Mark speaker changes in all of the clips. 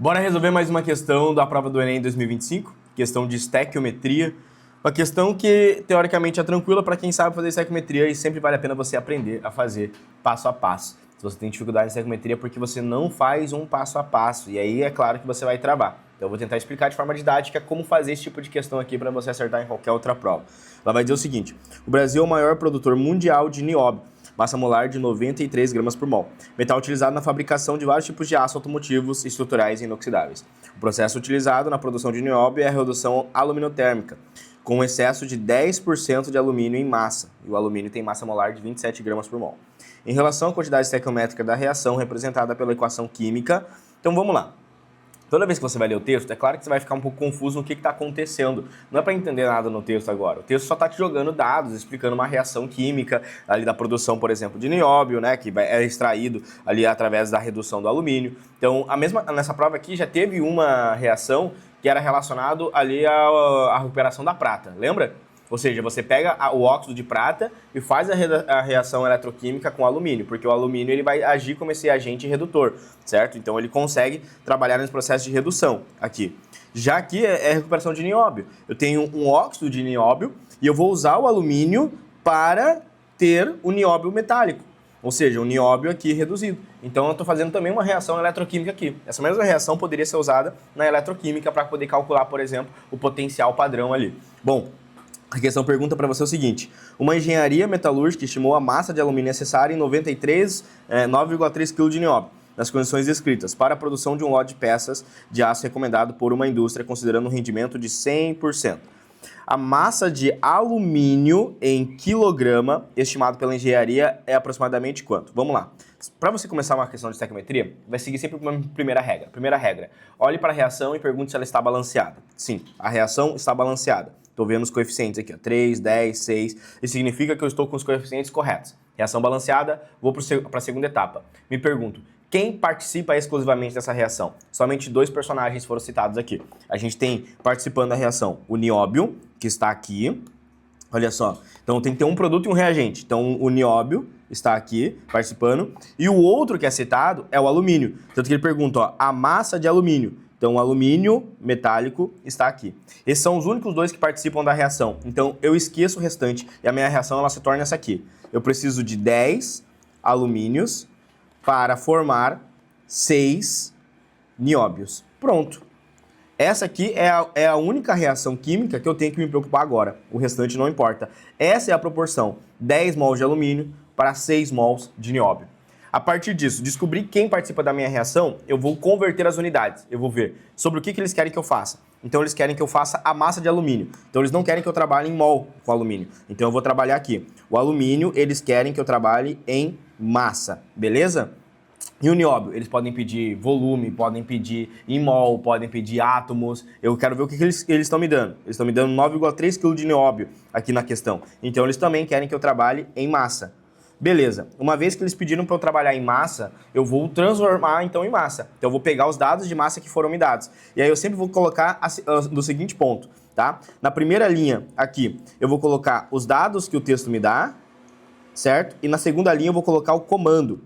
Speaker 1: Bora resolver mais uma questão da prova do Enem 2025, questão de estequiometria. Uma questão que, teoricamente, é tranquila para quem sabe fazer estequiometria e sempre vale a pena você aprender a fazer passo a passo. Se você tem dificuldade em estequiometria é porque você não faz um passo a passo, e aí é claro que você vai travar. Então eu vou tentar explicar de forma didática como fazer esse tipo de questão aqui para você acertar em qualquer outra prova. Ela vai dizer o seguinte: o Brasil é o maior produtor mundial de nióbio, massa molar de 93 gramas por mol. Metal utilizado na fabricação de vários tipos de aço automotivos, estruturais e inoxidáveis. O processo utilizado na produção de nióbio é a redução aluminotérmica, com um excesso de 10% de alumínio em massa. E o alumínio tem massa molar de 27 gramas por mol. Em relação à quantidade estequiométrica da reação representada pela equação química, então vamos lá. Toda vez que você vai ler o texto, é claro que você vai ficar um pouco confuso no que está acontecendo. Não é para entender nada no texto agora. O texto só está te jogando dados, explicando uma reação química ali da produção, por exemplo, de nióbio, né, que é extraído ali através da redução do alumínio. Então, nessa prova aqui já teve uma reação que era relacionado ali à recuperação da prata, lembra? Ou seja, você pega o óxido de prata e faz a reação eletroquímica com o alumínio, porque o alumínio ele vai agir como esse agente redutor, certo? Então ele consegue trabalhar nesse processo de redução aqui. Já aqui é recuperação de nióbio. Eu tenho um óxido de nióbio e eu vou usar o alumínio para ter o nióbio metálico, ou seja, o nióbio aqui reduzido. Então eu estou fazendo também uma reação eletroquímica aqui. Essa mesma reação poderia ser usada na eletroquímica para poder calcular, por exemplo, o potencial padrão ali. Bom, a questão pergunta para você o seguinte: uma engenharia metalúrgica estimou a massa de alumínio necessária em 9,3 kg de nióbio, nas condições descritas, para a produção de um lote de peças de aço recomendado por uma indústria, considerando um rendimento de 100%. A massa de alumínio em quilograma, estimado pela engenharia, é aproximadamente quanto? Vamos lá. Para você começar uma questão de estequiometria, vai seguir sempre uma primeira regra. Primeira regra: olhe para a reação e pergunte se ela está balanceada. Sim, a reação está balanceada. Estou vendo os coeficientes aqui, ó, 3, 10, 6. Isso significa que eu estou com os coeficientes corretos. Reação balanceada, vou para a segunda etapa. Me pergunto: quem participa exclusivamente dessa reação? Somente 2 personagens foram citados aqui. A gente tem participando da reação o nióbio, que está aqui. Olha só. Então tem que ter um produto e um reagente. Então o nióbio está aqui participando. E o outro que é citado é o alumínio. Tanto que ele pergunta, ó, a massa de alumínio. Então o alumínio metálico está aqui. Esses são os únicos 2 que participam da reação. Então eu esqueço o restante e a minha reação ela se torna essa aqui. Eu preciso de 10 alumínios para formar 6 nióbios. Pronto. Essa aqui é a única reação química que eu tenho que me preocupar agora. O restante não importa. Essa é a proporção: 10 mols de alumínio para 6 mols de nióbio. A partir disso, descobrir quem participa da minha reação, eu vou converter as unidades. Eu vou ver sobre o que eles querem que eu faça. Então eles querem que eu faça a massa de alumínio. Então eles não querem que eu trabalhe em mol com alumínio. Então eu vou trabalhar aqui. O alumínio, eles querem que eu trabalhe em massa, beleza? E o nióbio, eles podem pedir volume, podem pedir em mol, podem pedir átomos. Eu quero ver o que eles estão me dando. Eles estão me dando 9,3 kg de nióbio aqui na questão. Então eles também querem que eu trabalhe em massa. Beleza, uma vez que eles pediram para eu trabalhar em massa, eu vou transformar então em massa. Então eu vou pegar os dados de massa que foram me dados. E aí eu sempre vou colocar do seguinte ponto, tá? Na primeira linha aqui, eu vou colocar os dados que o texto me dá, certo? E na segunda linha eu vou colocar o comando.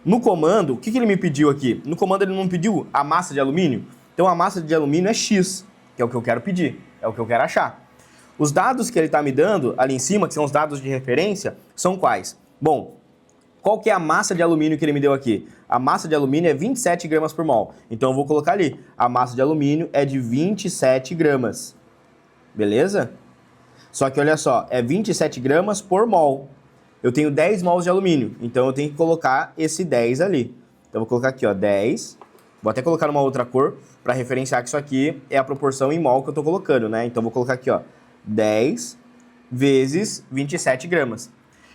Speaker 1: No comando, o que ele me pediu aqui? No comando ele não pediu a massa de alumínio? Então a massa de alumínio é X, que é o que eu quero pedir, é o que eu quero achar. Os dados que ele está me dando ali em cima, que são os dados de referência, são quais? Bom, qual que é a massa de alumínio que ele me deu aqui? A massa de alumínio é 27 gramas por mol. Então eu vou colocar ali, a massa de alumínio é de 27 gramas. Beleza? Só que olha só, é 27 gramas por mol. Eu tenho 10 mols de alumínio, então eu tenho que colocar esse 10 ali. Então eu vou colocar aqui, ó, 10. Vou até colocar numa outra cor para referenciar que isso aqui é a proporção em mol que eu estou colocando, né? Então eu vou colocar aqui, ó, 10 vezes 27 gramas.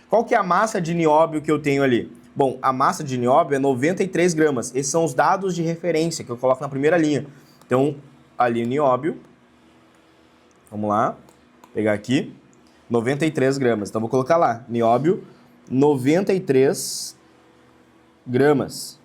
Speaker 1: Qual que é a massa de nióbio que eu tenho ali? Bom, a massa de nióbio é 93 gramas. Esses são os dados de referência que eu coloco na primeira linha. Então, ali o nióbio, vamos lá, pegar aqui, 93 gramas. Então, vou colocar lá, nióbio, 93 gramas.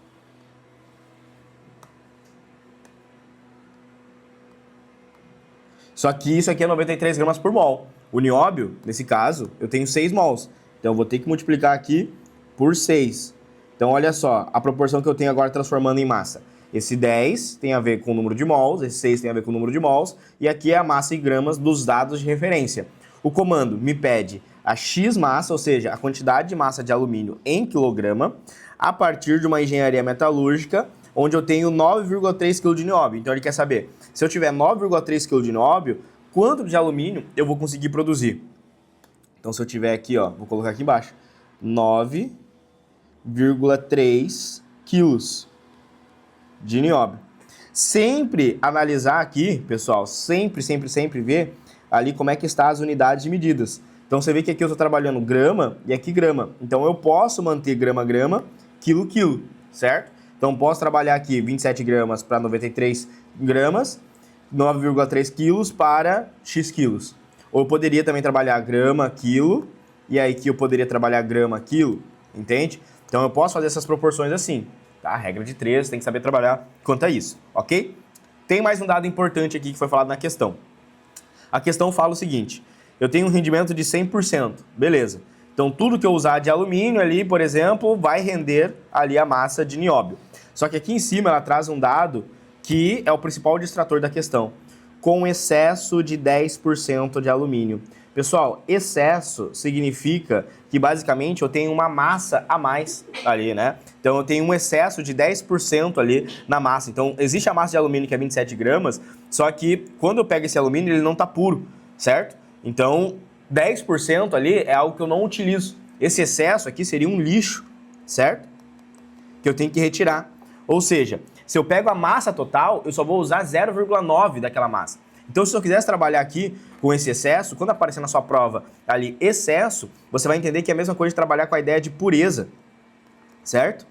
Speaker 1: Só que isso aqui é 93 gramas por mol. O nióbio, nesse caso, eu tenho 6 mols. Então, eu vou ter que multiplicar aqui por 6. Então, olha só, a proporção que eu tenho agora transformando em massa. Esse 10 tem a ver com o número de mols, esse 6 tem a ver com o número de mols, e aqui é a massa em gramas dos dados de referência. O comando me pede a X massa, ou seja, a quantidade de massa de alumínio em quilograma, a partir de uma engenharia metalúrgica, onde eu tenho 9,3 kg de nióbio. Então ele quer saber, se eu tiver 9,3 kg de nióbio, quanto de alumínio eu vou conseguir produzir? Então se eu tiver aqui, ó, vou colocar aqui embaixo, 9,3 quilos de nióbio. Sempre analisar aqui, pessoal, sempre ver ali como é que está as unidades de medidas. Então você vê que aqui eu estou trabalhando grama e aqui grama. Então eu posso manter grama, quilo, certo? Então posso trabalhar aqui 27 gramas para 93 gramas, 9,3 quilos para X quilos. Ou eu poderia também trabalhar grama, quilo, e aí que eu poderia trabalhar grama, quilo, entende? Então eu posso fazer essas proporções assim, tá? Regra de 3, tem que saber trabalhar quanto a isso, ok? Tem mais um dado importante aqui que foi falado na questão. A questão fala o seguinte, eu tenho um rendimento de 100%, beleza. Então tudo que eu usar de alumínio ali, por exemplo, vai render ali a massa de nióbio. Só que aqui em cima ela traz um dado que é o principal distrator da questão, com excesso de 10% de alumínio. Pessoal, excesso significa que basicamente eu tenho uma massa a mais ali, né? Então eu tenho um excesso de 10% ali na massa. Então existe a massa de alumínio que é 27 gramas, só que quando eu pego esse alumínio ele não está puro, certo? Então 10% ali é algo que eu não utilizo. Esse excesso aqui seria um lixo, certo? Que eu tenho que retirar. Ou seja, se eu pego a massa total, eu só vou usar 0,9 daquela massa. Então, se eu quisesse trabalhar aqui com esse excesso, quando aparecer na sua prova ali excesso, você vai entender que é a mesma coisa de trabalhar com a ideia de pureza, certo?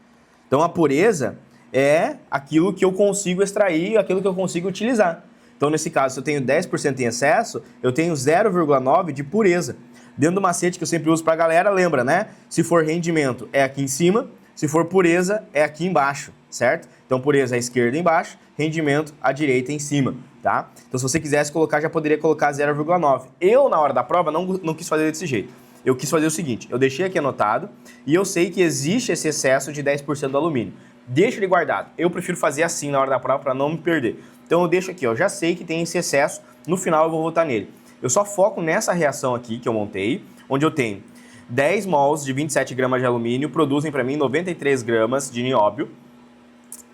Speaker 1: Então, a pureza é aquilo que eu consigo extrair, aquilo que eu consigo utilizar. Então, nesse caso, se eu tenho 10% em excesso, eu tenho 0,9 de pureza. Dentro do macete que eu sempre uso para a galera, lembra, né? Se for rendimento, é aqui em cima. Se for pureza, é aqui embaixo, certo? Então, pureza à esquerda embaixo, rendimento à direita em cima, tá? Então, se você quisesse colocar, já poderia colocar 0,9. Eu, na hora da prova, não quis fazer desse jeito. Eu quis fazer o seguinte, eu deixei aqui anotado e eu sei que existe esse excesso de 10% do alumínio. Deixa ele guardado. Eu prefiro fazer assim na hora da prova para não me perder. Então, eu deixo aqui, ó, já sei que tem esse excesso, no final eu vou voltar nele. Eu só foco nessa reação aqui que eu montei, onde eu tenho 10 mols de 27 gramas de alumínio produzem para mim 93 gramas de nióbio.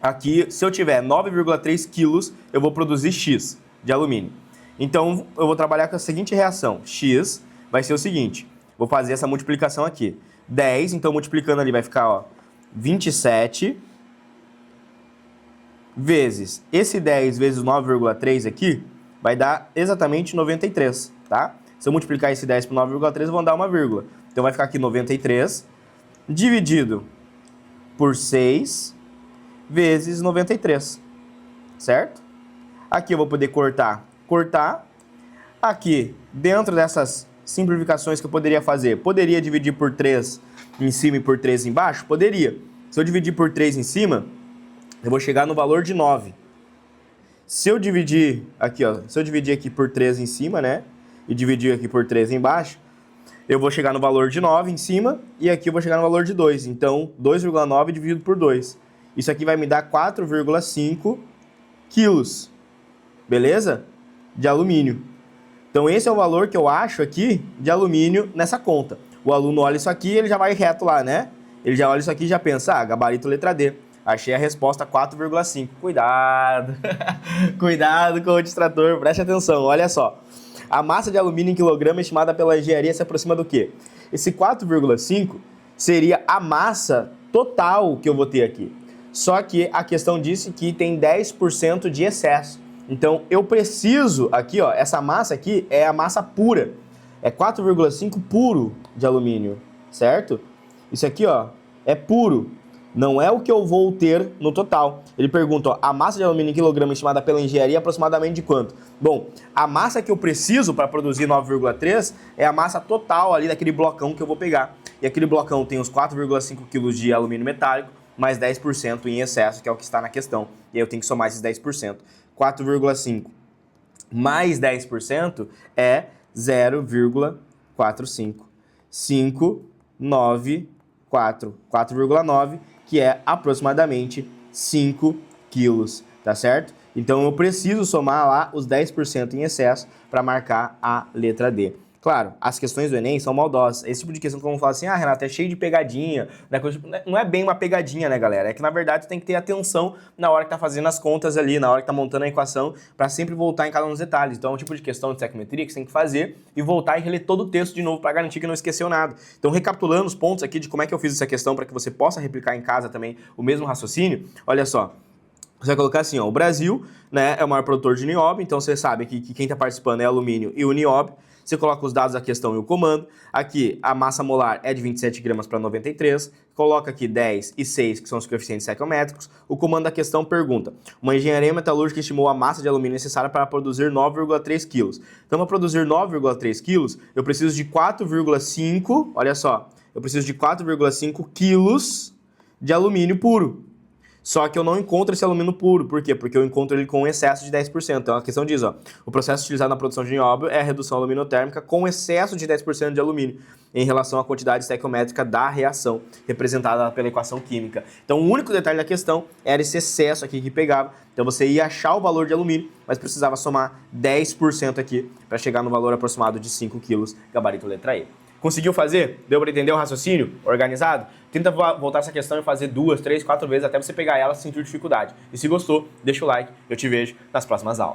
Speaker 1: Aqui, se eu tiver 9,3 quilos, eu vou produzir X de alumínio. Então, eu vou trabalhar com a seguinte reação. X vai ser o seguinte, vou fazer essa multiplicação aqui. 10, então multiplicando ali vai ficar, ó, 27 vezes esse 10 vezes 9,3 aqui, vai dar exatamente 93, tá? Se eu multiplicar esse 10 por 9,3, eu vou dar uma vírgula. Então vai ficar aqui 93 dividido por 6 vezes 93, certo? Aqui eu vou poder cortar. Aqui, dentro dessas simplificações que eu poderia fazer, poderia dividir por 3 em cima e por 3 embaixo? Poderia. Se eu dividir por 3 em cima, eu vou chegar no valor de 9. Se eu dividir aqui, ó, se eu dividir aqui por 3 em cima, né, e dividir aqui por 3 embaixo, eu vou chegar no valor de 9 em cima e aqui eu vou chegar no valor de 2. Então, 2,9 dividido por 2. Isso aqui vai me dar 4,5 quilos, beleza? De alumínio. Então, esse é o valor que eu acho aqui de alumínio nessa conta. O aluno olha isso aqui e ele já vai reto lá, né? Ele já olha isso aqui e já pensa, ah, gabarito letra D. Achei a resposta 4,5. Cuidado. Cuidado com o distrator, preste atenção, olha só. A massa de alumínio em quilograma estimada pela engenharia se aproxima do quê? Esse 4,5 seria a massa total que eu vou ter aqui. Só que a questão disse que tem 10% de excesso. Então eu preciso aqui, ó, essa massa aqui é a massa pura. É 4,5 puro de alumínio, certo? Isso aqui, ó, é puro. Não é o que eu vou ter no total. Ele pergunta, ó, a massa de alumínio em quilograma estimada pela engenharia é aproximadamente de quanto? Bom, a massa que eu preciso para produzir 9,3 é a massa total ali daquele blocão que eu vou pegar. E aquele blocão tem os 4,5 kg de alumínio metálico, mais 10% em excesso, que é o que está na questão. E aí eu tenho que somar esses 10%. 4,5 mais 10% é 0,45. 5,9, 4,9, que é aproximadamente 5 quilos, tá certo? Então eu preciso somar lá os 10% em excesso para marcar a letra D. Claro, as questões do Enem são maldosas. Esse tipo de questão que vamos falar assim, Renato, é cheio de pegadinha. Não é bem uma pegadinha, né, galera? É que, na verdade, tu tem que ter atenção na hora que tá fazendo as contas ali, na hora que tá montando a equação, para sempre voltar em cada um dos detalhes. Então é um tipo de questão de estequiometria que você tem que fazer e voltar e reler todo o texto de novo para garantir que não esqueceu nada. Então, recapitulando os pontos aqui de como é que eu fiz essa questão para que você possa replicar em casa também o mesmo raciocínio, olha só. Você vai colocar assim, ó, o Brasil, né, é o maior produtor de nióbio, então você sabe que quem está participando é alumínio e o nióbio. Você coloca os dados da questão e o comando. Aqui, a massa molar é de 27 gramas para 93. Coloca aqui 10 e 6, que são os coeficientes estequiométricos. O comando da questão pergunta: uma engenharia metalúrgica estimou a massa de alumínio necessária para produzir 9,3 kg. Então, para produzir 9,3 kg, eu preciso de 4,5, olha só, eu preciso de 4,5 quilos de alumínio puro. Só que eu não encontro esse alumínio puro. Por quê? Porque eu encontro ele com excesso de 10%. Então a questão diz, ó, o processo utilizado na produção de nióbio é a redução aluminotérmica com excesso de 10% de alumínio em relação à quantidade estequiométrica da reação, representada pela equação química. Então o único detalhe da questão era esse excesso aqui que pegava. Então você ia achar o valor de alumínio, mas precisava somar 10% aqui para chegar no valor aproximado de 5 kg, gabarito letra E. Conseguiu fazer? Deu para entender o raciocínio organizado? Tenta voltar essa questão e fazer 2, 3, 4 vezes até você pegar ela e sentir dificuldade. E se gostou, deixa o like. Eu te vejo nas próximas aulas.